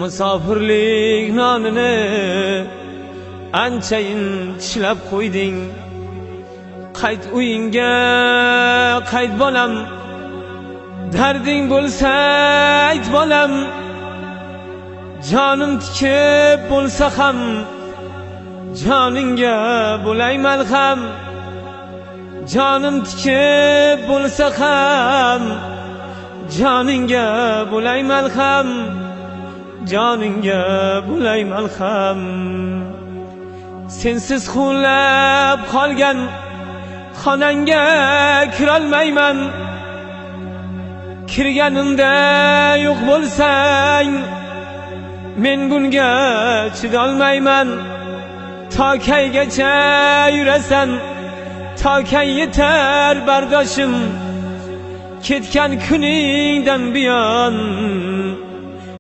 musofirlik nonini anchayin tishlab qo'yding. Qayt uyingga, qayt bolam, darding bo'lsa ayt bolam. Jonim tikib bo'lsa ham joningga bo'lay malham. Jonim tikib bo'lsa ham joningga bo'lay malham. Joningga bo'lay malham. Sensiz xulab qolgan xonangga kirolmayman. Kirganimda yo'q bo'lsang men bunga chidolmayman. Tokaygacha yurasan, tokay yetar bardoshim. Ketgan kuningdan buyon